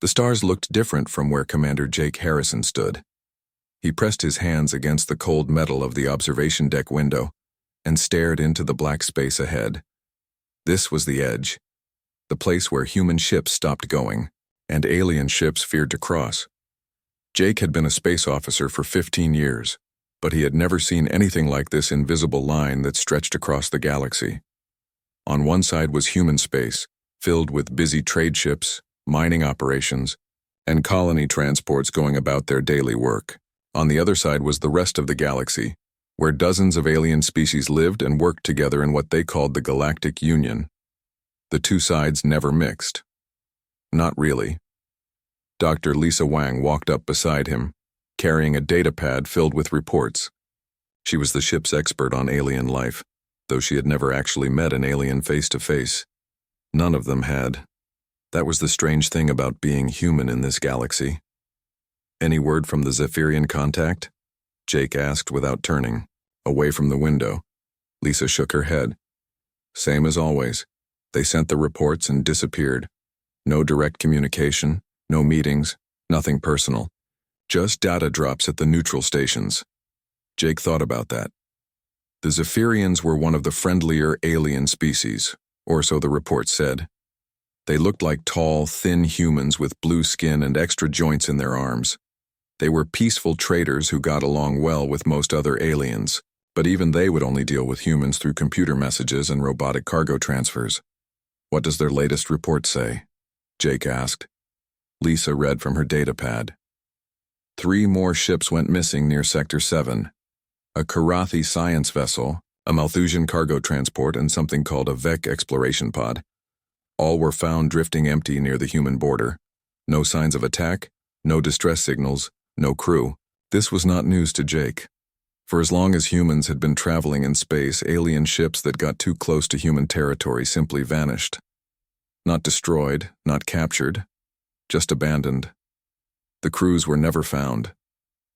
The stars looked different from where Commander Jake Harrison stood. He pressed his hands against the cold metal of the observation deck window and stared into the black space ahead. This was the edge, the place where human ships stopped going and alien ships feared to cross. Jake had been a space officer for 15 years, but he had never seen anything like this invisible line that stretched across the galaxy. On one side was human space, filled with busy trade ships, mining operations, and colony transports going about their daily work. On the other side was the rest of the galaxy, where dozens of alien species lived and worked together in what they called the Galactic Union. The two sides never mixed. Not really. Dr. Lisa Wang walked up beside him, carrying a data pad filled with reports. She was the ship's expert on alien life, though she had never actually met an alien face-to-face. None of them had. That was the strange thing about being human in this galaxy. "Any word from the Zephyrian contact?" Jake asked without turning, away from the window. Lisa shook her head. "Same as always. They sent the reports and disappeared. No direct communication, no meetings, nothing personal. Just data drops at the neutral stations." Jake thought about that. The Zephyrians were one of the friendlier alien species, or so the report said. They looked like tall, thin humans with blue skin and extra joints in their arms. They were peaceful traders who got along well with most other aliens, but even they would only deal with humans through computer messages and robotic cargo transfers. "What does their latest report say?" Jake asked. Lisa read from her data pad. 3 more ships went missing near Sector 7. A Karathi science vessel, a Malthusian cargo transport, and something called a Vec exploration pod. All were found drifting empty near the human border. No signs of attack, no distress signals, no crew. This was not news to Jake. For as long as humans had been traveling in space, alien ships that got too close to human territory simply vanished. Not destroyed, not captured, just abandoned. The crews were never found.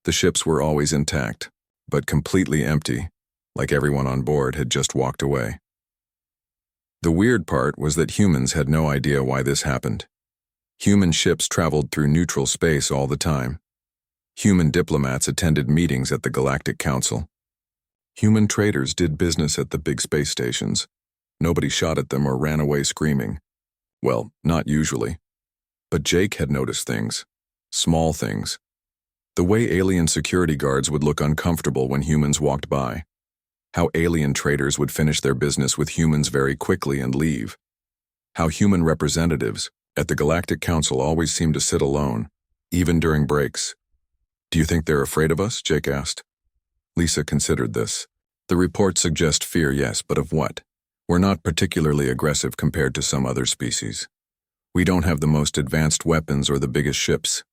The ships were always intact, but completely empty, like everyone on board had just walked away. The weird part was that humans had no idea why this happened. Human ships traveled through neutral space all the time. Human diplomats attended meetings at the Galactic Council. Human traders did business at the big space stations. Nobody shot at them or ran away screaming. Well, not usually. But Jake had noticed things. Small things. The way alien security guards would look uncomfortable when humans walked by. How alien traders would finish their business with humans very quickly and leave. How human representatives at the Galactic Council always seemed to sit alone, even during breaks. "Do you think they're afraid of us?" Jake asked. Lisa considered this. "The reports suggest fear, yes, but of what? We're not particularly aggressive compared to some other species. We don't have the most advanced weapons or the biggest ships.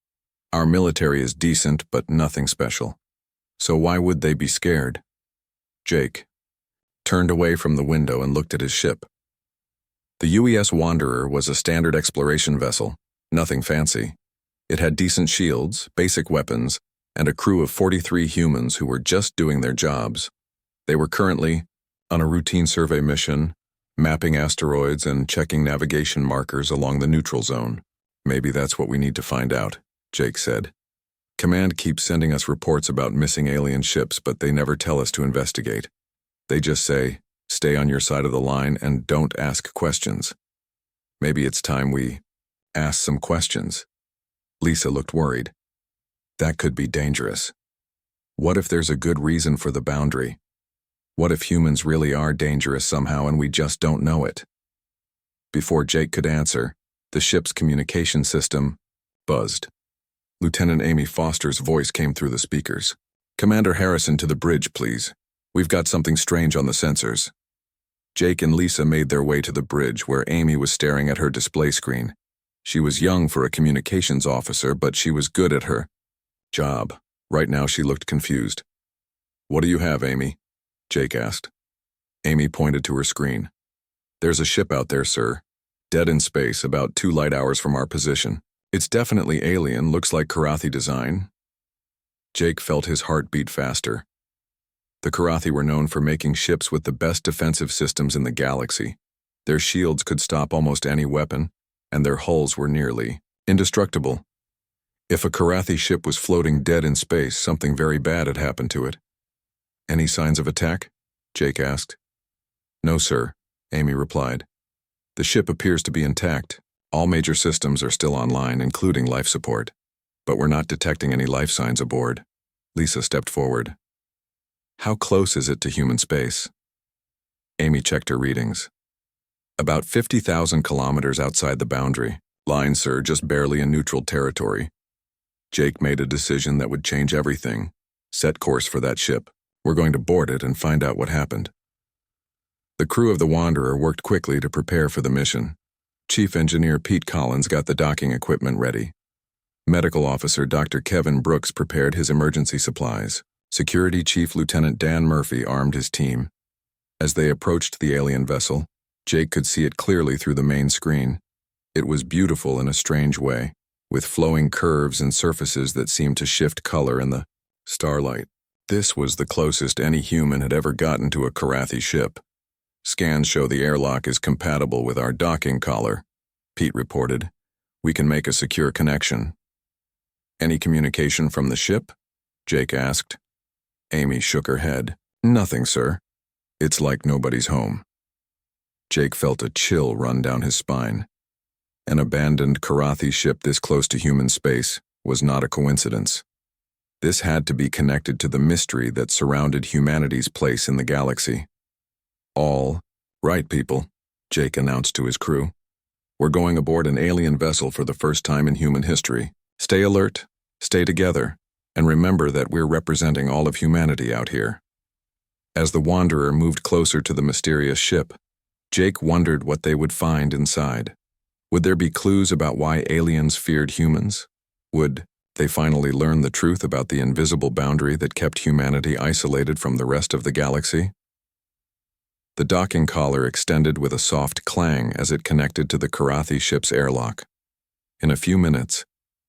Our military is decent, but nothing special. So why would they be scared?" Jake turned away from the window and looked at his ship. The UES Wanderer was a standard exploration vessel, nothing fancy. It had decent shields, basic weapons, and a crew of 43 humans who were just doing their jobs. They were currently on a routine survey mission, mapping asteroids and checking navigation markers along the neutral zone. "Maybe that's what we need to find out," Jake said. "Command keeps sending us reports about missing alien ships, but they never tell us to investigate. They just say, stay on your side of the line and don't ask questions. Maybe it's time we ask some questions." Lisa looked worried. That could be dangerous. What if there's a good reason for the boundary? What if humans really are dangerous somehow and we just don't know it? Before Jake could answer, the ship's communication system buzzed. Lieutenant Amy Foster's voice came through the speakers. "Commander Harrison, to the bridge, please. We've got something strange on the sensors." Jake and Lisa made their way to the bridge where Amy was staring at her display screen. She was young for a communications officer, but she was good at her job. Right now she looked confused. "What do you have, Amy?" Jake asked. Amy pointed to her screen. "There's a ship out there, sir. Dead in space, about 2 light hours from our position. It's definitely alien, looks like Karathi design." Jake felt his heart beat faster. The Karathi were known for making ships with the best defensive systems in the galaxy. Their shields could stop almost any weapon, and their hulls were nearly Indestructible. If a Karathi ship was floating dead in space, something very bad had happened to it. Any signs of attack? Jake asked. No, sir, Amy replied. The ship appears to be intact. All major systems are still online, including life support. But we're not detecting any life signs aboard. Lisa stepped forward. How close is it to human space? Amy checked her readings. About 50,000 kilometers outside the boundary. Line, sir, just barely in neutral territory. Jake made a decision that would change everything. Set course for that ship. We're going to board it and find out what happened. The crew of the Wanderer worked quickly to prepare for the mission. Chief Engineer Pete Collins got the docking equipment ready. Medical Officer Dr. Kevin Brooks prepared his emergency supplies. Security Chief Lieutenant Dan Murphy armed his team. As they approached the alien vessel, Jake could see it clearly through the main screen. It was beautiful in a strange way, with flowing curves and surfaces that seemed to shift color in the starlight. This was the closest any human had ever gotten to a Karathi ship. Scans show the airlock is compatible with our docking collar, Pete reported. We can make a secure connection. Any communication from the ship? Jake asked. Amy shook her head. Nothing, sir. It's like nobody's home. Jake felt a chill run down his spine. An abandoned Karathi ship this close to human space was not a coincidence. This had to be connected to the mystery that surrounded humanity's place in the galaxy. All right, people, Jake announced to his crew. We're going aboard an alien vessel for the first time in human history. Stay alert, stay together, and remember that we're representing all of humanity out here. As the Wanderer moved closer to the mysterious ship, Jake wondered what they would find inside. Would there be clues about why aliens feared humans? Would they finally learn the truth about the invisible boundary that kept humanity isolated from the rest of the galaxy? The docking collar extended with a soft clang as it connected to the Karathi ship's airlock. In a few minutes,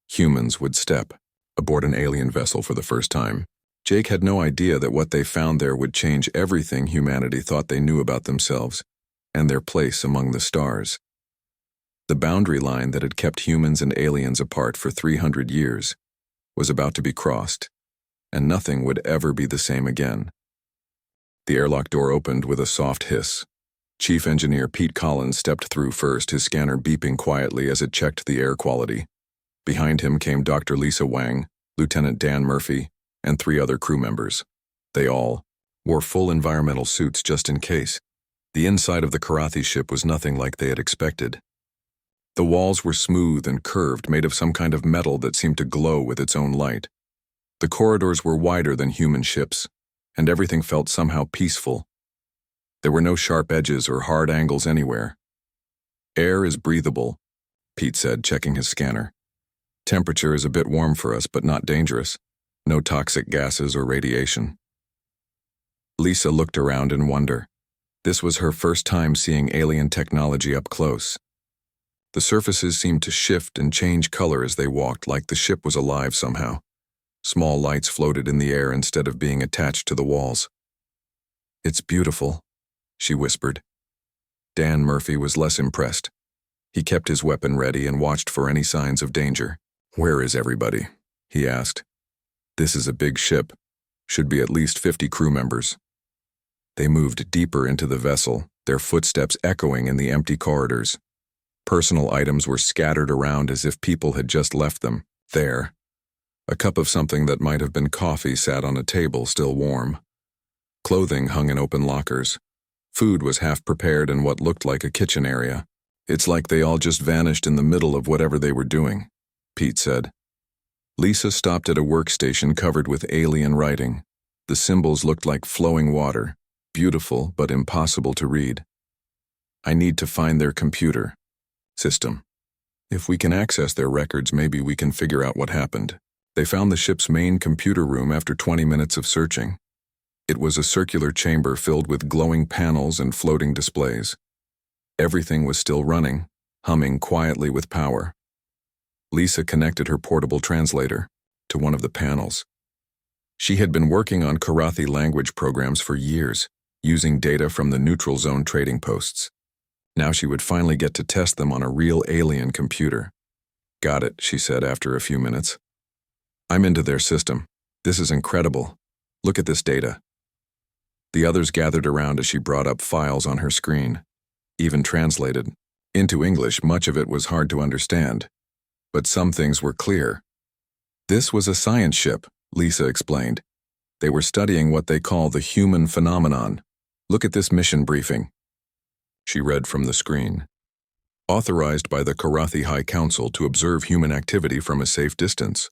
humans would step aboard an alien vessel for the first time. Jake had no idea that what they found there would change everything humanity thought they knew about themselves and their place among the stars. The boundary line that had kept humans and aliens apart for 300 years was about to be crossed, and nothing would ever be the same again. The airlock door opened with a soft hiss. Chief Engineer Pete Collins stepped through first, his scanner beeping quietly as it checked the air quality. Behind him came Dr. Lisa Wang, Lieutenant Dan Murphy, and 3 other crew members. They all wore full environmental suits just in case. The inside of the Karathi ship was nothing like they had expected. The walls were smooth and curved, made of some kind of metal that seemed to glow with its own light. The corridors were wider than human ships, and everything felt somehow peaceful. There were no sharp edges or hard angles anywhere. Air is breathable, Pete said, checking his scanner. Temperature is a bit warm for us, but not dangerous. No toxic gases or radiation. Lisa looked around in wonder. This was her first time seeing alien technology up close. The surfaces seemed to shift and change color as they walked, like the ship was alive somehow. Small lights floated in the air instead of being attached to the walls. It's beautiful, she whispered. Dan Murphy was less impressed. He kept his weapon ready and watched for any signs of danger. Where is everybody? He asked. This is a big ship. Should be at least 50 crew members. They moved deeper into the vessel, their footsteps echoing in the empty corridors. Personal items were scattered around as if people had just left them. There, a cup of something that might have been coffee sat on a table, still warm. Clothing hung in open lockers. Food was half prepared in what looked like a kitchen area. It's like they all just vanished in the middle of whatever they were doing, Pete said. Lisa stopped at a workstation covered with alien writing. The symbols looked like flowing water, beautiful but impossible to read. I need to find their computer system. If we can access their records, maybe we can figure out what happened. They found the ship's main computer room after 20 minutes of searching. It was a circular chamber filled with glowing panels and floating displays. Everything was still running, humming quietly with power. Lisa connected her portable translator to one of the panels. She had been working on Karathi language programs for years, using data from the neutral zone trading posts. Now she would finally get to test them on a real alien computer. Got it, she said after a few minutes. I'm into their system. This is incredible. Look at this data. The others gathered around as she brought up files on her screen. Even translated into English, much of it was hard to understand. But some things were clear. This was a science ship, Lisa explained. They were studying what they call the human phenomenon. Look at this mission briefing. She read from the screen. Authorized by the Karathi High Council to observe human activity from a safe distance.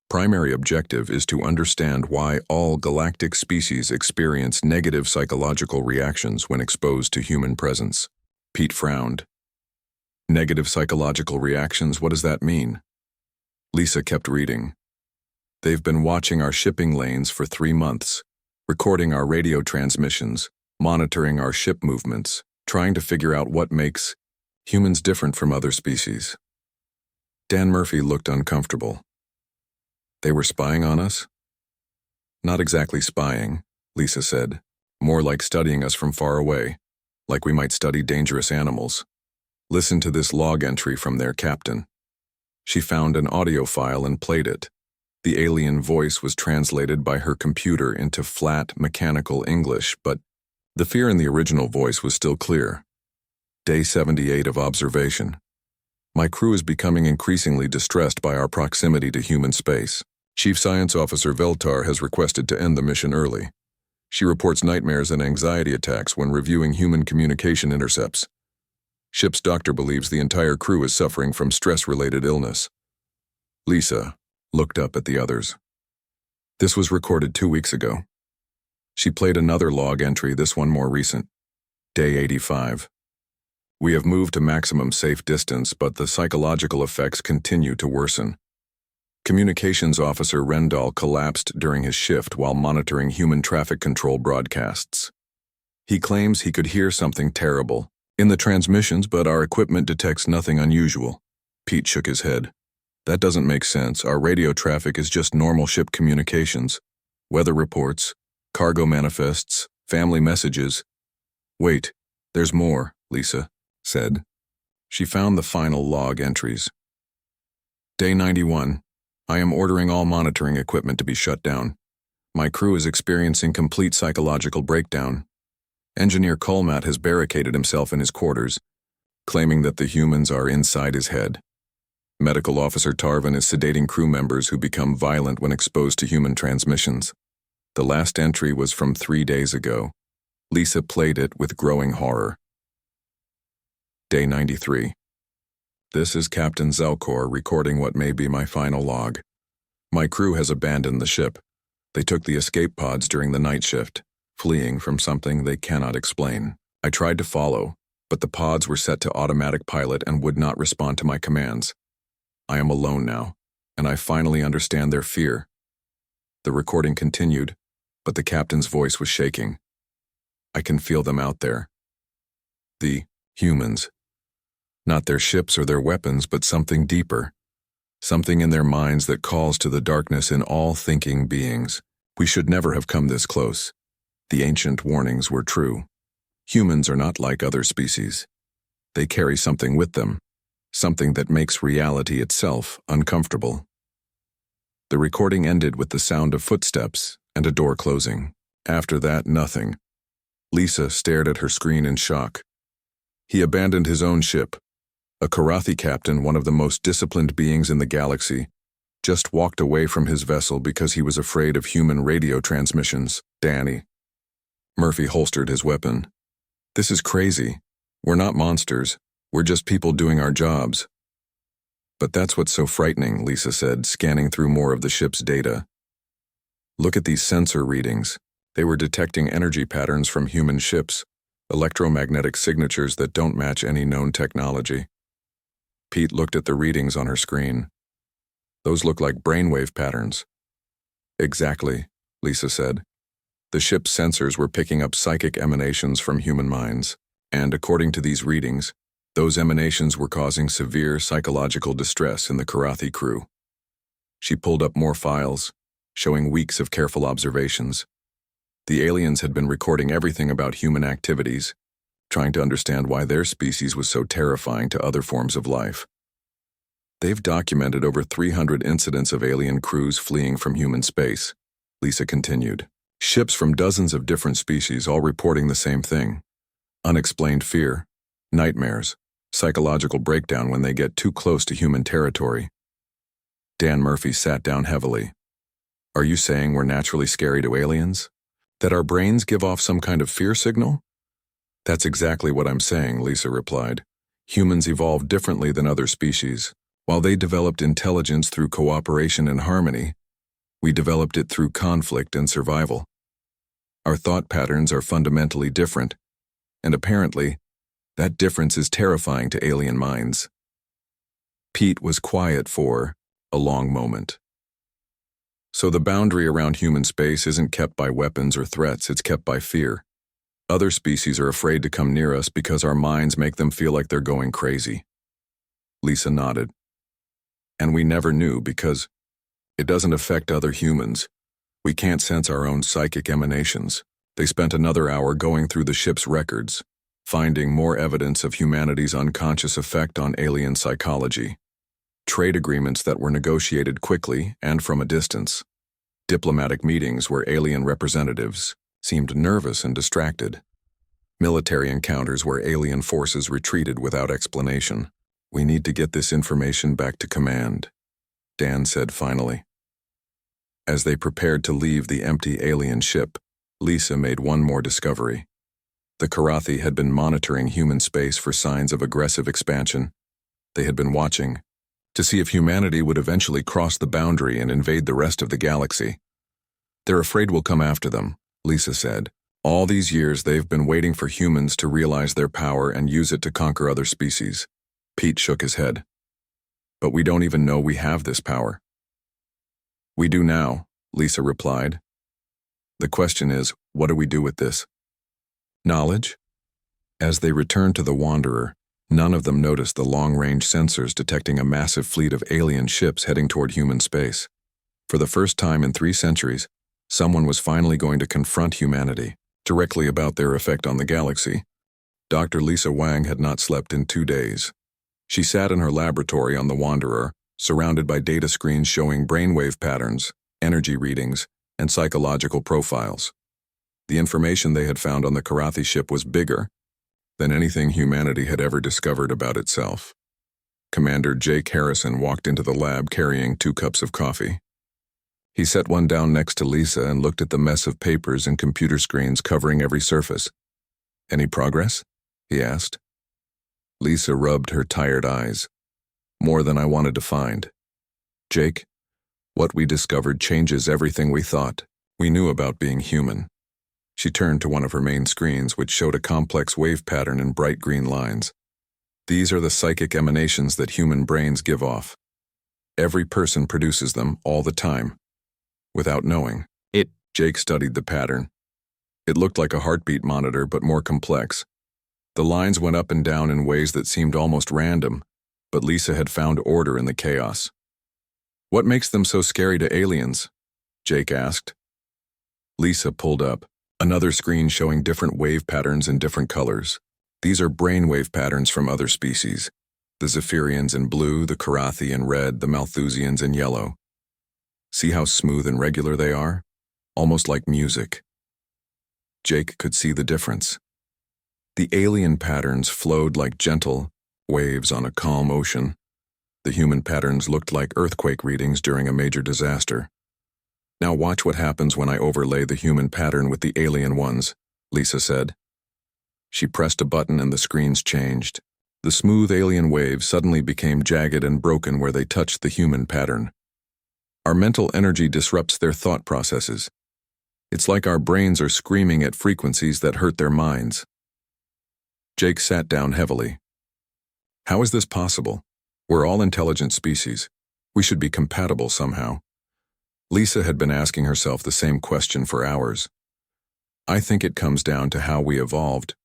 Primary objective is to understand why all galactic species experience negative psychological reactions when exposed to human presence. Pete frowned. Negative psychological reactions, what does that mean? Lisa kept reading. They've been watching our shipping lanes for 3 months, recording our radio transmissions, monitoring our ship movements, trying to figure out what makes humans different from other species. Dan Murphy looked uncomfortable. They were spying on us? Not exactly spying, Lisa said. More like studying us from far away, like we might study dangerous animals. Listen to this log entry from their captain. She found an audio file and played it. The alien voice was translated by her computer into flat, mechanical English, but the fear in the original voice was still clear. Day 78 of observation. My crew is becoming increasingly distressed by our proximity to human space. Chief Science Officer Veltar has requested to end the mission early. She reports nightmares and anxiety attacks when reviewing human communication intercepts. Ship's doctor believes the entire crew is suffering from stress-related illness. Lisa looked up at the others. This was recorded 2 weeks ago. She played another log entry, this one more recent. Day 85. We have moved to maximum safe distance, but the psychological effects continue to worsen. Communications Officer Rendall collapsed during his shift while monitoring human traffic control broadcasts. He claims he could hear something terrible in the transmissions, but our equipment detects nothing unusual. Pete shook his head. That doesn't make sense. Our radio traffic is just normal ship communications. Weather reports, cargo manifests, family messages. Wait, there's more, Lisa said. She found the final log entries. Day 91. I am ordering all monitoring equipment to be shut down. My crew is experiencing complete psychological breakdown. Engineer Colmat has barricaded himself in his quarters, claiming that the humans are inside his head. Medical Officer Tarvin is sedating crew members who become violent when exposed to human transmissions. The last entry was from 3 days ago. Lisa played it with growing horror. Day 93. This is Captain Zelkor recording what may be my final log. My crew has abandoned the ship. They took the escape pods during the night shift, fleeing from something they cannot explain. I tried to follow, but the pods were set to automatic pilot and would not respond to my commands. I am alone now, and I finally understand their fear. The recording continued, but the captain's voice was shaking. I can feel them out there. The humans. Not their ships or their weapons, but something deeper. Something in their minds that calls to the darkness in all thinking beings. We should never have come this close. The ancient warnings were true. Humans are not like other species. They carry something with them, something that makes reality itself uncomfortable. The recording ended with the sound of footsteps and a door closing. After that, nothing. Lisa stared at her screen in shock. He abandoned his own ship. A Karathi captain, one of the most disciplined beings in the galaxy, just walked away from his vessel because he was afraid of human radio transmissions. Danny. Murphy holstered his weapon. This is crazy. We're not monsters. We're just people doing our jobs. But that's what's so frightening, Lisa said, scanning through more of the ship's data. Look at these sensor readings. They were detecting energy patterns from human ships, electromagnetic signatures that don't match any known technology. Pete looked at the readings on her screen. Those look like brainwave patterns. Exactly, Lisa said. The ship's sensors were picking up psychic emanations from human minds, and according to these readings, those emanations were causing severe psychological distress in the Karathi crew. She pulled up more files, showing weeks of careful observations. The aliens had been recording everything about human activities, trying to understand why their species was so terrifying to other forms of life. They've documented over 300 incidents of alien crews fleeing from human space, Lisa continued. Ships from dozens of different species all reporting the same thing. Unexplained fear, nightmares, psychological breakdown when they get too close to human territory. Dan Murphy sat down heavily. Are you saying we're naturally scary to aliens? That our brains give off some kind of fear signal? That's exactly what I'm saying, Lisa replied. Humans evolved differently than other species. While they developed intelligence through cooperation and harmony, we developed it through conflict and survival. Our thought patterns are fundamentally different, and apparently, that difference is terrifying to alien minds. Pete was quiet for a long moment. So the boundary around human space isn't kept by weapons or threats, it's kept by fear. Other species are afraid to come near us because our minds make them feel like they're going crazy. Lisa nodded. And we never knew because it doesn't affect other humans. We can't sense our own psychic emanations. They spent another hour going through the ship's records, finding more evidence of humanity's unconscious effect on alien psychology. Trade agreements that were negotiated quickly and from a distance. Diplomatic meetings where alien representatives seemed nervous and distracted. Military encounters where alien forces retreated without explanation. We need to get this information back to command, Dan said finally. As they prepared to leave the empty alien ship, Lisa made one more discovery. The Karathi had been monitoring human space for signs of aggressive expansion. They had been watching to see if humanity would eventually cross the boundary and invade the rest of the galaxy. They're afraid we'll come after them, Lisa said. All these years they've been waiting for humans to realize their power and use it to conquer other species. Pete shook his head. But we don't even know we have this power. We do now, Lisa replied. The question is, what do we do with this? Knowledge? As they returned to the Wanderer, none of them noticed the long-range sensors detecting a massive fleet of alien ships heading toward human space. For the first time in 3 centuries, someone was finally going to confront humanity, directly about their effect on the galaxy. Dr. Lisa Wang had not slept in 2 days. She sat in her laboratory on the Wanderer, surrounded by data screens showing brainwave patterns, energy readings, and psychological profiles. The information they had found on the Karathi ship was bigger than anything humanity had ever discovered about itself. Commander Jake Harrison walked into the lab carrying 2 cups of coffee. He set one down next to Lisa and looked at the mess of papers and computer screens covering every surface. Any progress? He asked. Lisa rubbed her tired eyes. More than I wanted to find. Jake, what we discovered changes everything we thought we knew about being human. She turned to one of her main screens, which showed a complex wave pattern in bright green lines. These are the psychic emanations that human brains give off. Every person produces them all the time, without knowing. Jake studied the pattern. It looked like a heartbeat monitor, but more complex. The lines went up and down in ways that seemed almost random, but Lisa had found order in the chaos. What makes them so scary to aliens? Jake asked. Lisa pulled up another screen showing different wave patterns in different colors. These are brainwave patterns from other species. The Zephyrians in blue, the Karathi in red, the Malthusians in yellow. See how smooth and regular they are? Almost like music. Jake could see the difference. The alien patterns flowed like gentle waves on a calm ocean. The human patterns looked like earthquake readings during a major disaster. Now watch what happens when I overlay the human pattern with the alien ones, Lisa said. She pressed a button and the screens changed. The smooth alien waves suddenly became jagged and broken where they touched the human pattern. Our mental energy disrupts their thought processes. It's like our brains are screaming at frequencies that hurt their minds. Jake sat down heavily. How is this possible? We're all intelligent species. We should be compatible somehow. Lisa had been asking herself the same question for hours. I think it comes down to how we evolved.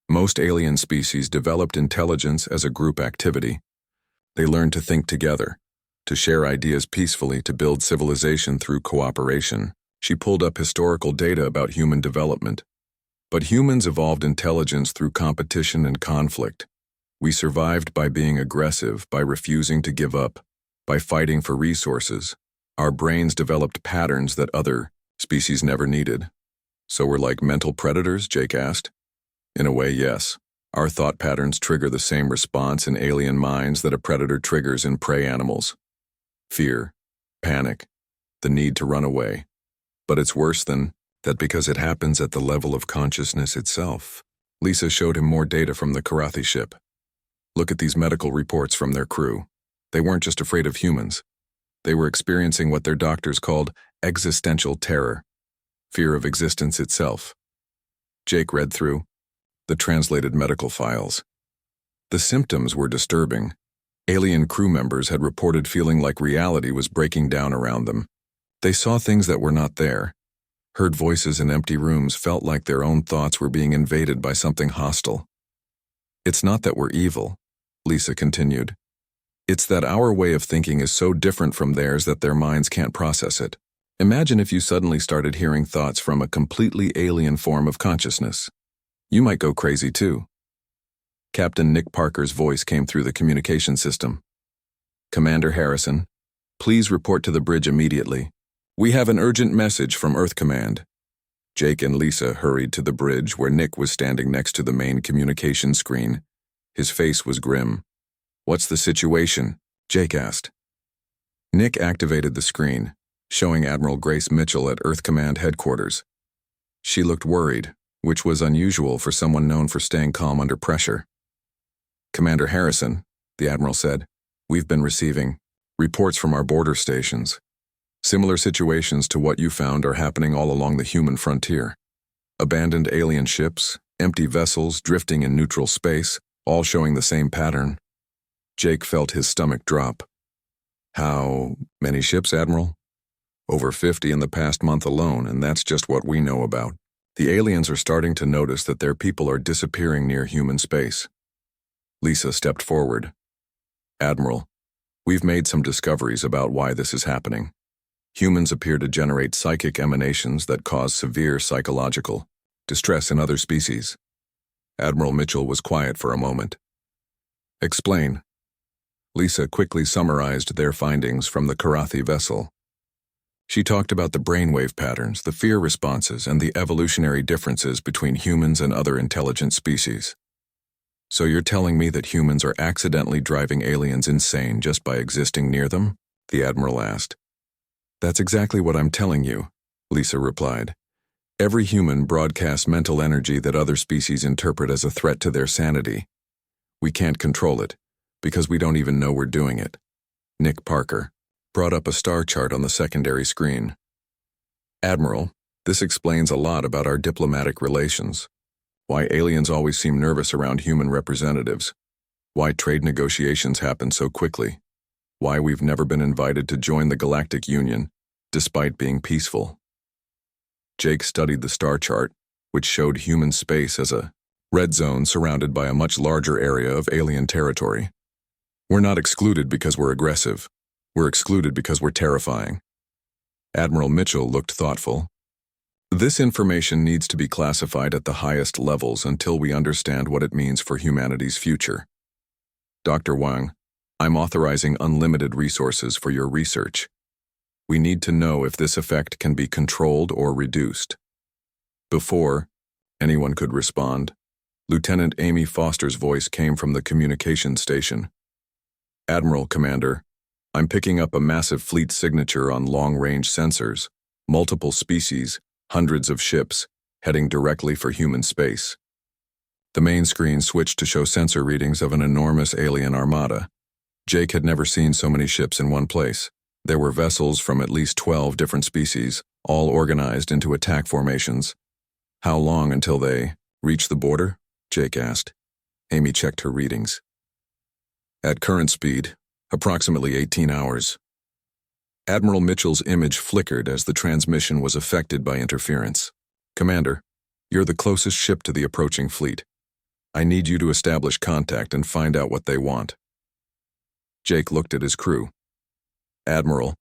Most alien species developed intelligence as a group activity. They learned to think together, to share ideas peacefully, to build civilization through cooperation. She pulled up historical data about human development. But humans evolved intelligence through competition and conflict. We survived by being aggressive, by refusing to give up, by fighting for resources. Our brains developed patterns that other species never needed. So we're like mental predators, Jake asked. In a way, yes. Our thought patterns trigger the same response in alien minds that a predator triggers in prey animals. Fear, panic, the need to run away. But it's worse than that because it happens at the level of consciousness itself. Lisa showed him more data from the Karathi ship. Look at these medical reports from their crew. They weren't just afraid of humans. They were experiencing what their doctors called existential terror, fear of existence itself. Jake read through the translated medical files. The symptoms were disturbing. Alien crew members had reported feeling like reality was breaking down around them. They saw things that were not there, heard voices in empty rooms, felt like their own thoughts were being invaded by something hostile. It's not that we're evil, Lisa continued. It's that our way of thinking is so different from theirs that their minds can't process it. Imagine if you suddenly started hearing thoughts from a completely alien form of consciousness. You might go crazy too. Captain Nick Parker's voice came through the communication system. Commander Harrison, please report to the bridge immediately. We have an urgent message from Earth Command. Jake and Lisa hurried to the bridge where Nick was standing next to the main communication screen. His face was grim. What's the situation? Jake asked. Nick activated the screen, showing Admiral Grace Mitchell at Earth Command headquarters. She looked worried, which was unusual for someone known for staying calm under pressure. Commander Harrison, the Admiral said, we've been receiving reports from our border stations. Similar situations to what you found are happening all along the human frontier. Abandoned alien ships, empty vessels drifting in neutral space, all showing the same pattern. Jake felt his stomach drop. How many ships, Admiral? Over 50 in the past month alone, and that's just what we know about. The aliens are starting to notice that their people are disappearing near human space. Lisa stepped forward. Admiral, we've made some discoveries about why this is happening. Humans appear to generate psychic emanations that cause severe psychological distress in other species. Admiral Mitchell was quiet for a moment. Explain. Lisa quickly summarized their findings from the Karathi vessel. She talked about the brainwave patterns, the fear responses, and the evolutionary differences between humans and other intelligent species. So you're telling me that humans are accidentally driving aliens insane just by existing near them? The Admiral asked. That's exactly what I'm telling you, Lisa replied. Every human broadcasts mental energy that other species interpret as a threat to their sanity. We can't control it, because we don't even know we're doing it. Nick Parker brought up a star chart on the secondary screen. Admiral, this explains a lot about our diplomatic relations. Why aliens always seem nervous around human representatives. Why trade negotiations happen so quickly. Why we've never been invited to join the Galactic Union, despite being peaceful. Jake studied the star chart, which showed human space as a red zone surrounded by a much larger area of alien territory. We're not excluded because we're aggressive. We're excluded because we're terrifying. Admiral Mitchell looked thoughtful. This information needs to be classified at the highest levels until we understand what it means for humanity's future. Dr. Wang, I'm authorizing unlimited resources for your research. We need to know if this effect can be controlled or reduced. Before anyone could respond, Lieutenant Amy Foster's voice came from the communication station. Admiral, Commander, I'm picking up a massive fleet signature on long-range sensors, multiple species, hundreds of ships, heading directly for human space. The main screen switched to show sensor readings of an enormous alien armada. Jake had never seen so many ships in one place. There were vessels from at least 12 different species, all organized into attack formations. How long until they reach the border? Jake asked. Amy checked her readings. At current speed, approximately 18 hours. Admiral Mitchell's image flickered as the transmission was affected by interference. Commander, you're the closest ship to the approaching fleet. I need you to establish contact and find out what they want. Jake looked at his crew. Admiral,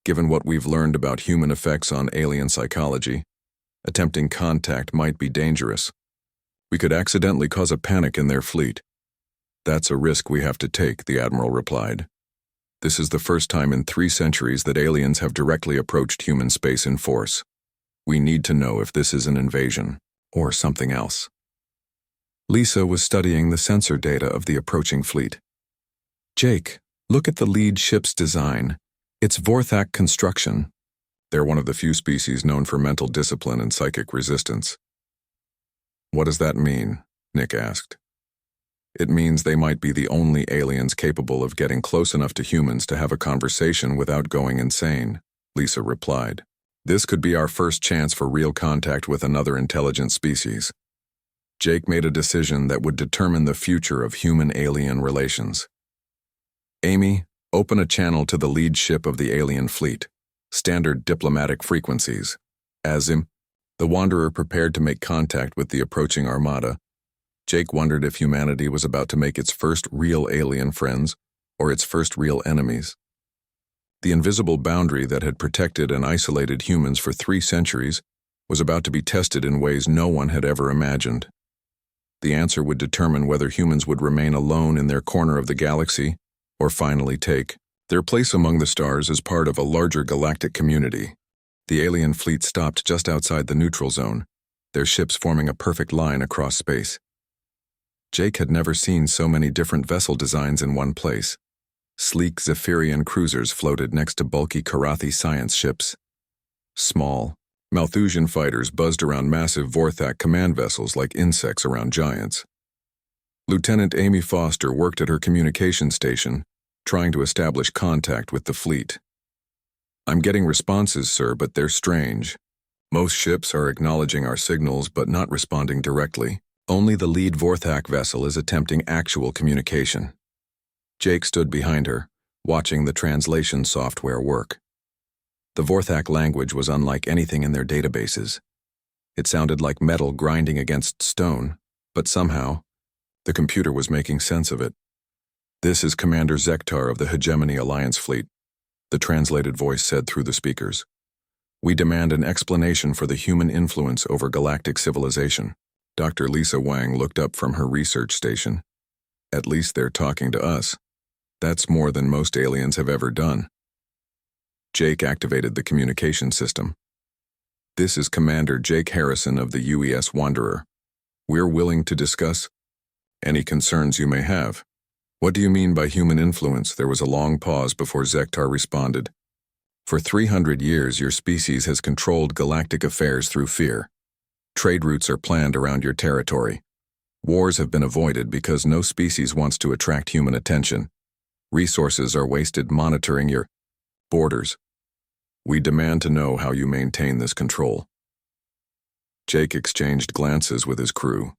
given what we've learned about human effects on alien psychology, attempting contact might be dangerous. We could accidentally cause a panic in their fleet. That's a risk we have to take, the Admiral replied. This is the first time in 3 centuries that aliens have directly approached human space in force. We need to know if this is an invasion, or something else. Lisa was studying the sensor data of the approaching fleet. Jake, look at the lead ship's design. It's Vorthak construction. They're one of the few species known for mental discipline and psychic resistance. What does that mean? Nick asked. It means they might be the only aliens capable of getting close enough to humans to have a conversation without going insane, Lisa replied. This could be our first chance for real contact with another intelligent species. Jake made a decision that would determine the future of human-alien relations. Amy, open a channel to the lead ship of the alien fleet. Standard diplomatic frequencies. Azim, the Wanderer prepared to make contact with the approaching armada. Jake wondered if humanity was about to make its first real alien friends, or its first real enemies. The invisible boundary that had protected and isolated humans for 3 centuries was about to be tested in ways no one had ever imagined. The answer would determine whether humans would remain alone in their corner of the galaxy, or finally take their place among the stars as part of a larger galactic community. The alien fleet stopped just outside the neutral zone, their ships forming a perfect line across space. Jake had never seen so many different vessel designs in one place. Sleek Zephyrian cruisers floated next to bulky Karathi science ships. Small, Malthusian fighters buzzed around massive Vorthak command vessels like insects around giants. Lieutenant Amy Foster worked at her communication station, trying to establish contact with the fleet. I'm getting responses, sir, but they're strange. Most ships are acknowledging our signals but not responding directly. Only the lead Vorthak vessel is attempting actual communication. Jake stood behind her, watching the translation software work. The Vorthak language was unlike anything in their databases. It sounded like metal grinding against stone, but somehow, the computer was making sense of it. This is Commander Zektar of the Hegemony Alliance fleet, the translated voice said through the speakers. We demand an explanation for the human influence over galactic civilization. Dr. Lisa Wang looked up from her research station. At least they're talking to us. That's more than most aliens have ever done. Jake activated the communication system. This is Commander Jake Harrison of the UES Wanderer. We're willing to discuss any concerns you may have. What do you mean by human influence? There was a long pause before Zektar responded. For 300 years, your species has controlled galactic affairs through fear. Trade routes are planned around your territory. Wars have been avoided because no species wants to attract human attention. Resources are wasted monitoring your borders. We demand to know how you maintain this control. Jake exchanged glances with his crew.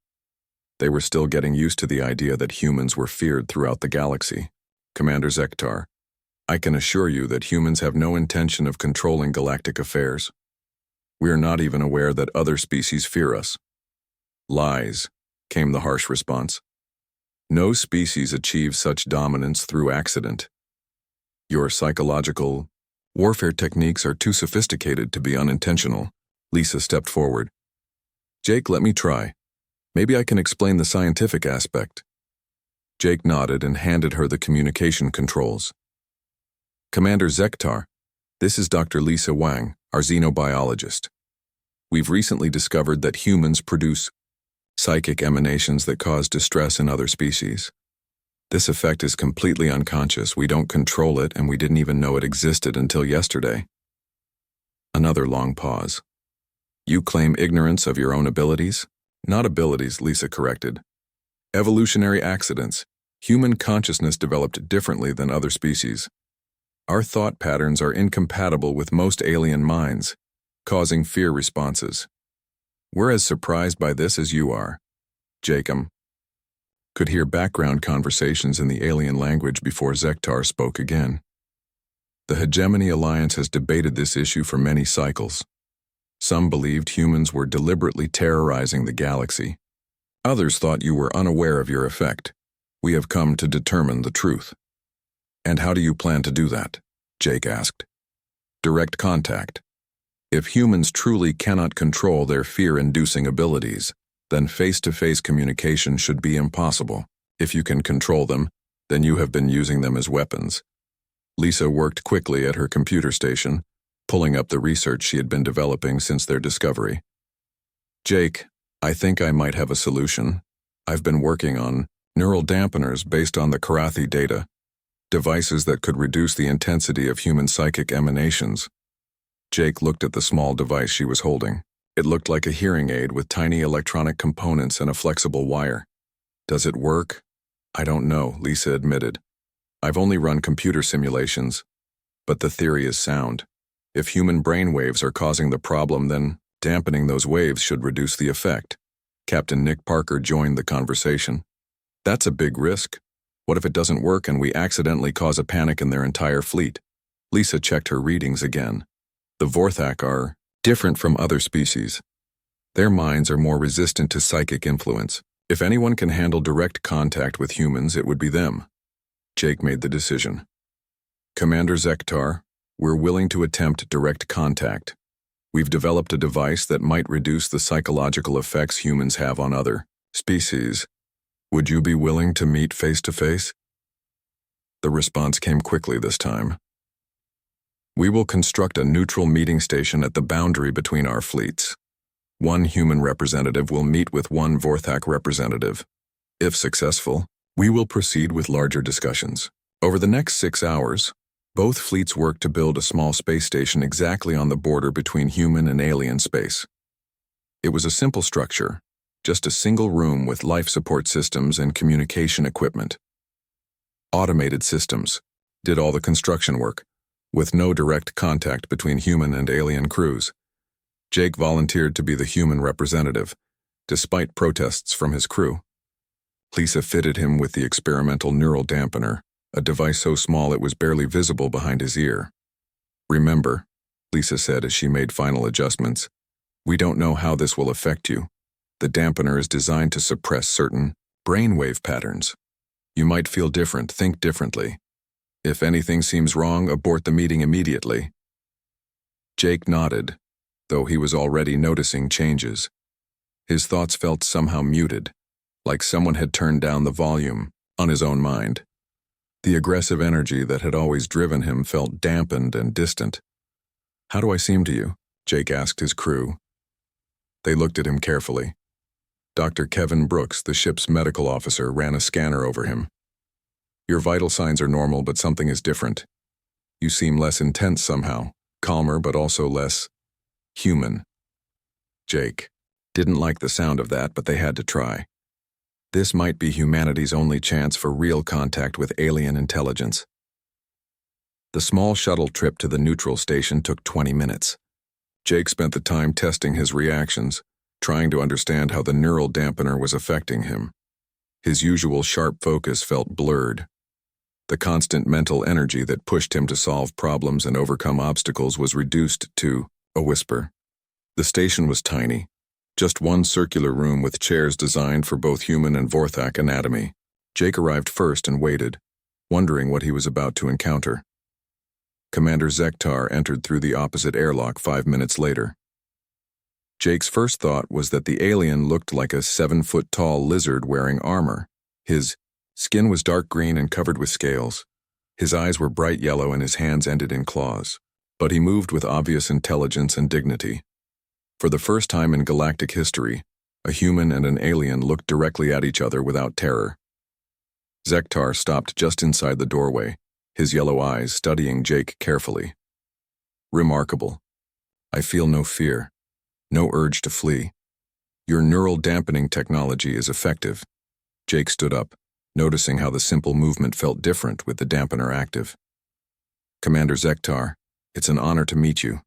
They were still getting used to the idea that humans were feared throughout the galaxy. Commander Zektar, I can assure you that humans have no intention of controlling galactic affairs. We are not even aware that other species fear us. Lies, came the harsh response. No species achieves such dominance through accident. Your psychological warfare techniques are too sophisticated to be unintentional. Lisa stepped forward. Jake, let me try. Maybe I can explain the scientific aspect. Jake nodded and handed her the communication controls. Commander Zektar, this is Dr. Lisa Wang, our xenobiologist. We've recently discovered that humans produce psychic emanations that cause distress in other species. This effect is completely unconscious. We don't control it, and we didn't even know it existed until yesterday. Another long pause. You claim ignorance of your own abilities? Not abilities, Lisa corrected. Evolutionary accidents. Human consciousness developed differently than other species. Our thought patterns are incompatible with most alien minds, causing fear responses. We're as surprised by this as you are. Jacob could hear background conversations in the alien language before Zektar spoke again. The Hegemony Alliance has debated this issue for many cycles. Some believed humans were deliberately terrorizing the galaxy. Others thought you were unaware of your effect. We have come to determine the truth. And how do you plan to do that? Jake asked. Direct contact. If humans truly cannot control their fear-inducing abilities, then face-to-face communication should be impossible. If you can control them, then you have been using them as weapons. Lisa worked quickly at her computer station, pulling up the research she had been developing since their discovery. Jake, I think I might have a solution. I've been working on neural dampeners based on the Karathi data, devices that could reduce the intensity of human psychic emanations. Jake looked at the small device she was holding. It looked like a hearing aid with tiny electronic components and a flexible wire. Does it work? I don't know, Lisa admitted. I've only run computer simulations, but the theory is sound. If human brain waves are causing the problem, then dampening those waves should reduce the effect. Captain Nick Parker joined the conversation. That's a big risk. What if it doesn't work and we accidentally cause a panic in their entire fleet? Lisa checked her readings again. The Vorthak are different from other species. Their minds are more resistant to psychic influence. If anyone can handle direct contact with humans, it would be them. Jake made the decision. Commander Zektar, we're willing to attempt direct contact. We've developed a device that might reduce the psychological effects humans have on other species. Would you be willing to meet face-to-face? The response came quickly this time. We will construct a neutral meeting station at the boundary between our fleets. One human representative will meet with one Vorthak representative. If successful, we will proceed with larger discussions. Over the next 6 hours, both fleets worked to build a small space station exactly on the border between human and alien space. It was a simple structure, just a single room with life support systems and communication equipment. Automated systems did all the construction work, with no direct contact between human and alien crews. Jake volunteered to be the human representative, despite protests from his crew. Lisa fitted him with the experimental neural dampener, a device so small it was barely visible behind his ear. Remember, Lisa said as she made final adjustments, we don't know how this will affect you. The dampener is designed to suppress certain brainwave patterns. You might feel different, think differently. If anything seems wrong, abort the meeting immediately. Jake nodded, though he was already noticing changes. His thoughts felt somehow muted, like someone had turned down the volume on his own mind. The aggressive energy that had always driven him felt dampened and distant. How do I seem to you? Jake asked his crew. They looked at him carefully. Dr. Kevin Brooks, the ship's medical officer, ran a scanner over him. Your vital signs are normal, but something is different. You seem less intense somehow, calmer but also less human. Jake didn't like the sound of that, but they had to try. This might be humanity's only chance for real contact with alien intelligence. The small shuttle trip to the neutral station took 20 minutes. Jake spent the time testing his reactions, trying to understand how the neural dampener was affecting him. His usual sharp focus felt blurred. The constant mental energy that pushed him to solve problems and overcome obstacles was reduced to a whisper. The station was tiny, just one circular room with chairs designed for both human and Vorthak anatomy. Jake arrived first and waited, wondering what he was about to encounter. Commander Zektar entered through the opposite airlock 5 minutes later. Jake's first thought was that the alien looked like a 7-foot-tall lizard wearing armor. His skin was dark green and covered with scales. His eyes were bright yellow and his hands ended in claws. But he moved with obvious intelligence and dignity. For the first time in galactic history, a human and an alien looked directly at each other without terror. Zektar stopped just inside the doorway, his yellow eyes studying Jake carefully. Remarkable. I feel no fear, no urge to flee. Your neural dampening technology is effective. Jake stood up, noticing how the simple movement felt different with the dampener active. Commander Zektar, it's an honor to meet you.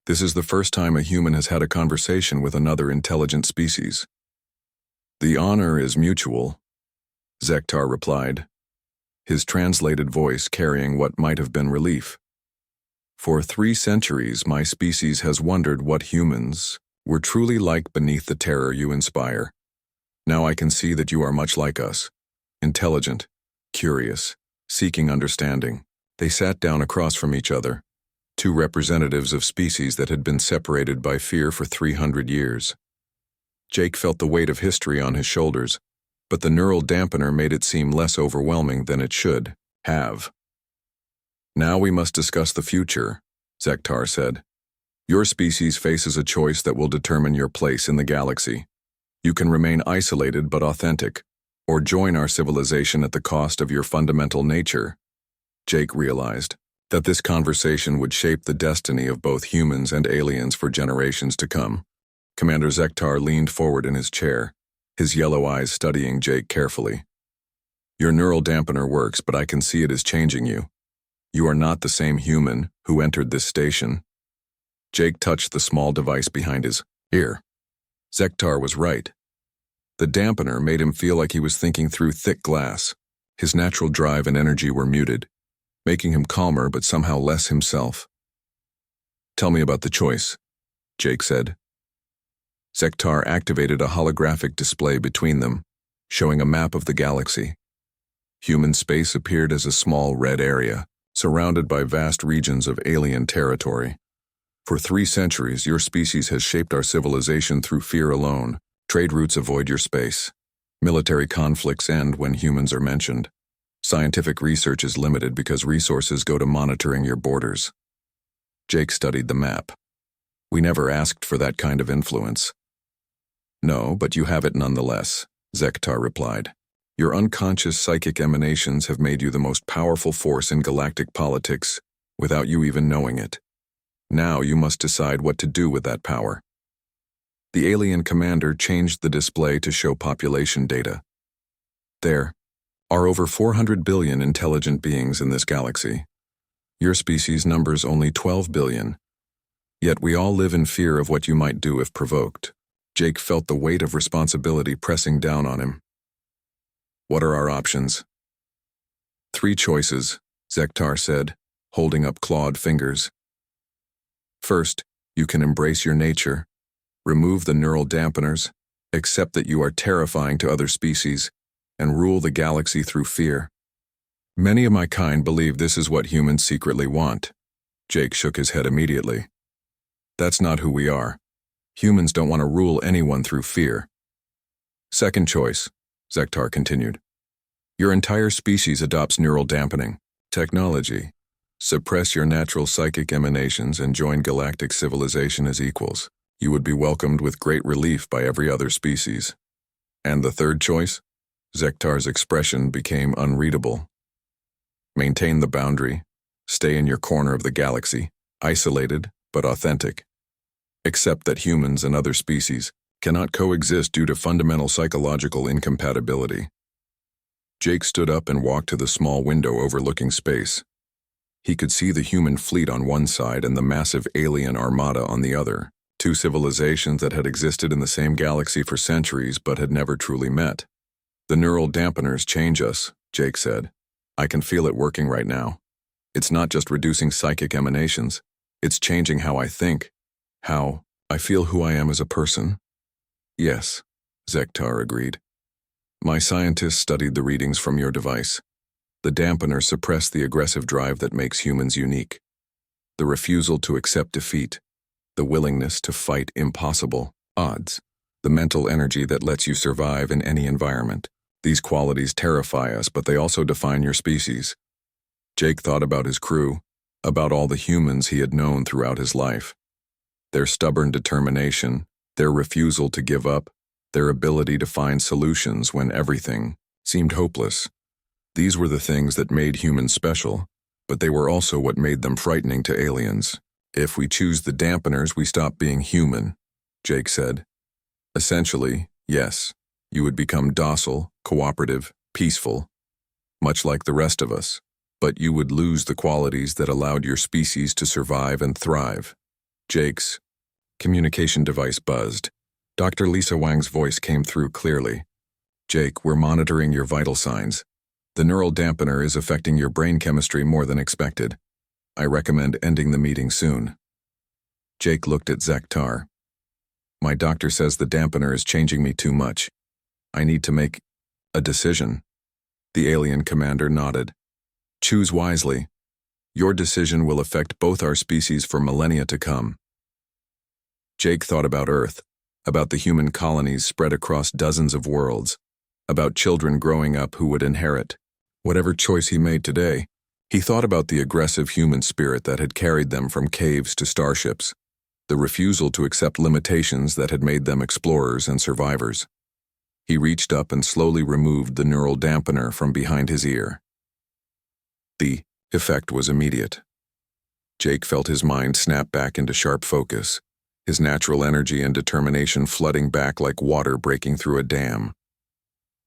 This is the first time a human has had a conversation with another intelligent species. The honor is mutual, Zektar replied, his translated voice carrying what might have been relief. For 3 centuries, my species has wondered what humans were truly like beneath the terror you inspire. Now I can see that you are much like us, intelligent, curious, seeking understanding. They sat down across from each other, 2 representatives of species that had been separated by fear for 300 years. Jake felt the weight of history on his shoulders, but the neural dampener made it seem less overwhelming than it should have. "Now we must discuss the future," Zektar said. "Your species faces a choice that will determine your place in the galaxy. You can remain isolated but authentic, or join our civilization at the cost of your fundamental nature." Jake realized that this conversation would shape the destiny of both humans and aliens for generations to come. Commander Zektar leaned forward in his chair, his yellow eyes studying Jake carefully. "Your neural dampener works, but I can see it is changing you. You are not the same human who entered this station." Jake touched the small device behind his ear. Zektar was right. The dampener made him feel like he was thinking through thick glass. His natural drive and energy were muted, making him calmer but somehow less himself. "Tell me about the choice," Jake said. Zektar activated a holographic display between them, showing a map of the galaxy. Human space appeared as a small red area, surrounded by vast regions of alien territory. "For 3 centuries, your species has shaped our civilization through fear alone. Trade routes avoid your space. Military conflicts end when humans are mentioned. Scientific research is limited because resources go to monitoring your borders." Jake studied the map. "We never asked for that kind of influence." "No, but you have it nonetheless," Zektar replied. "Your unconscious psychic emanations have made you the most powerful force in galactic politics without you even knowing it. Now you must decide what to do with that power." The alien commander changed the display to show population data. "There are over 400 billion intelligent beings in this galaxy. Your species numbers only 12 billion. Yet we all live in fear of what you might do if provoked." Jake felt the weight of responsibility pressing down on him. "What are our options?" "3 choices," Zektar said, holding up clawed fingers. "First, you can embrace your nature, remove the neural dampeners, accept that you are terrifying to other species, and rule the galaxy through fear. Many of my kind believe this is what humans secretly want." Jake shook his head immediately. "That's not who we are. Humans don't want to rule anyone through fear." "Second choice," Zektar continued. "Your entire species adopts neural dampening technology. Suppress your natural psychic emanations and join galactic civilization as equals. You would be welcomed with great relief by every other species." "And the third choice?" Zektar's expression became unreadable. "Maintain the boundary. Stay in your corner of the galaxy, isolated but authentic. Accept that humans and other species cannot coexist due to fundamental psychological incompatibility." Jake stood up and walked to the small window overlooking space. He could see the human fleet on one side and the massive alien armada on the other, 2 civilizations that had existed in the same galaxy for centuries but had never truly met. "The neural dampeners change us," Jake said. "I can feel it working right now. It's not just reducing psychic emanations, it's changing how I think, how I feel who I am as a person." "Yes," Zektar agreed. "My scientists studied the readings from your device. The dampener suppressed the aggressive drive that makes humans unique. The refusal to accept defeat, the willingness to fight impossible odds, the mental energy that lets you survive in any environment. These qualities terrify us, but they also define your species." Jake thought about his crew, about all the humans he had known throughout his life. Their stubborn determination, their refusal to give up, their ability to find solutions when everything seemed hopeless. These were the things that made humans special, but they were also what made them frightening to aliens. "If we choose the dampeners, we stop being human," Jake said. "Essentially, yes, you would become docile, cooperative, peaceful, much like the rest of us, but you would lose the qualities that allowed your species to survive and thrive." Jake's communication device buzzed. Dr. Lisa Wang's voice came through clearly. "Jake, we're monitoring your vital signs. The neural dampener is affecting your brain chemistry more than expected. I recommend ending the meeting soon." Jake looked at Zektar. "My doctor says the dampener is changing me too much. I need to make a decision." The alien commander nodded. "Choose wisely. Your decision will affect both our species for millennia to come." Jake thought about Earth, about the human colonies spread across dozens of worlds, about children growing up who would inherit whatever choice he made today. He thought about the aggressive human spirit that had carried them from caves to starships, the refusal to accept limitations that had made them explorers and survivors. He reached up and slowly removed the neural dampener from behind his ear. The effect was immediate. Jake felt his mind snap back into sharp focus, his natural energy and determination flooding back like water breaking through a dam.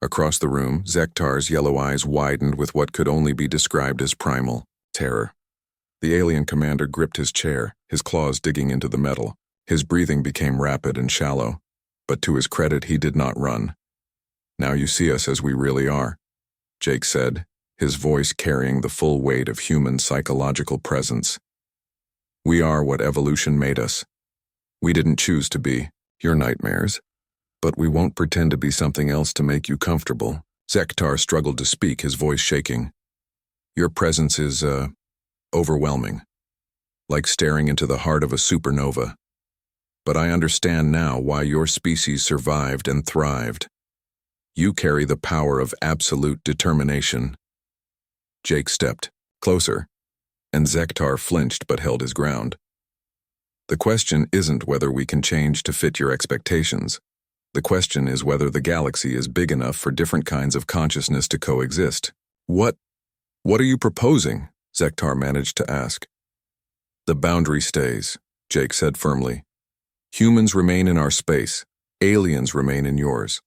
Across the room, Zektar's yellow eyes widened with what could only be described as primal terror. The alien commander gripped his chair, his claws digging into the metal. His breathing became rapid and shallow, but to his credit, he did not run. "Now you see us as we really are," Jake said, his voice carrying the full weight of human psychological presence. "We are what evolution made us. We didn't choose to be your nightmares, but we won't pretend to be something else to make you comfortable." Zektar struggled to speak, his voice shaking. "Your presence is, overwhelming, like staring into the heart of a supernova. But I understand now why your species survived and thrived. You carry the power of absolute determination." Jake stepped closer, and Zektar flinched but held his ground. "The question isn't whether we can change to fit your expectations. The question is whether the galaxy is big enough for different kinds of consciousness to coexist." What are you proposing?" Zektar managed to ask. "The boundary stays," Jake said firmly. "Humans remain in our space, aliens remain in yours.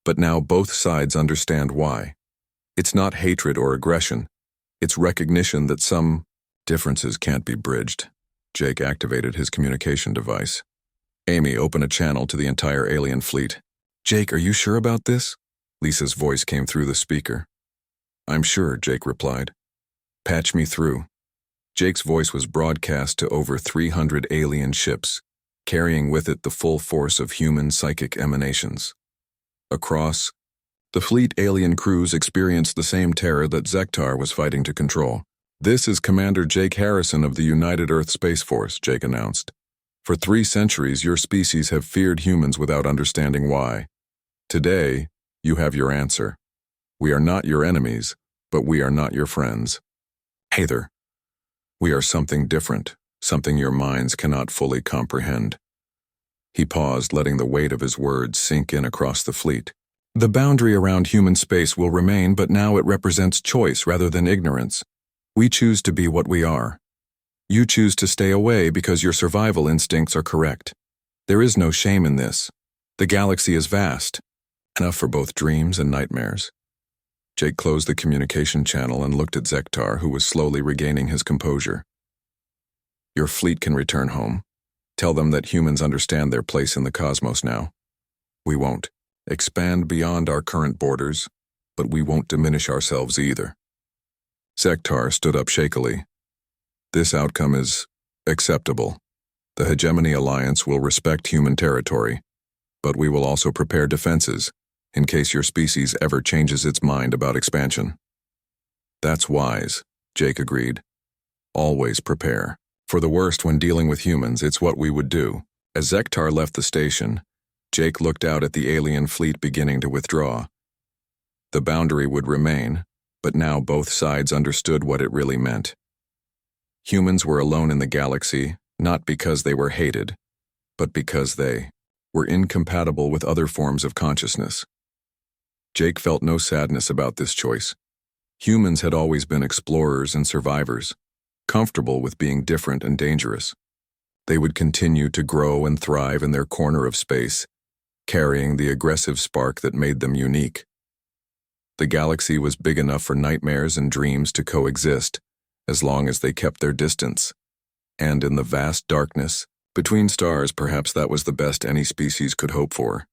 But now both sides understand why. It's not hatred or aggression. It's recognition that some differences can't be bridged." Jake activated his communication device. "Amy, open a channel to the entire alien fleet." "Jake, are you sure about this?" Lisa's voice came through the speaker. "I'm sure," Jake replied. "Patch me through." Jake's voice was broadcast to over 300 alien ships, carrying with it the full force of human psychic emanations. Across the fleet, alien crews experienced the same terror that Zektar was fighting to control. "This is Commander Jake Harrison of the United Earth Space Force," Jake announced. "For 3 centuries, your species have feared humans without understanding why. Today, you have your answer. We are not your enemies, but we are not your friends. Hey there. We are something different, something your minds cannot fully comprehend." He paused, letting the weight of his words sink in across the fleet. "The boundary around human space will remain, but now it represents choice rather than ignorance. We choose to be what we are. You choose to stay away because your survival instincts are correct. There is no shame in this. The galaxy is vast, enough for both dreams and nightmares." Jake closed the communication channel and looked at Zektar, who was slowly regaining his composure. "Your fleet can return home. Tell them that humans understand their place in the cosmos now. We won't expand beyond our current borders, but we won't diminish ourselves either." Zektar stood up shakily. "This outcome is acceptable. The Hegemony Alliance will respect human territory, but we will also prepare defenses in case your species ever changes its mind about expansion." "That's wise," Jake agreed. "Always prepare. For the worst when dealing with humans, it's what we would do." As Zektar left the station, Jake looked out at the alien fleet beginning to withdraw. The boundary would remain, but now both sides understood what it really meant. Humans were alone in the galaxy, not because they were hated, but because they were incompatible with other forms of consciousness. Jake felt no sadness about this choice. Humans had always been explorers and survivors, comfortable with being different and dangerous. They would continue to grow and thrive in their corner of space, carrying the aggressive spark that made them unique. The galaxy was big enough for nightmares and dreams to coexist, as long as they kept their distance. And in the vast darkness, between stars, perhaps that was the best any species could hope for.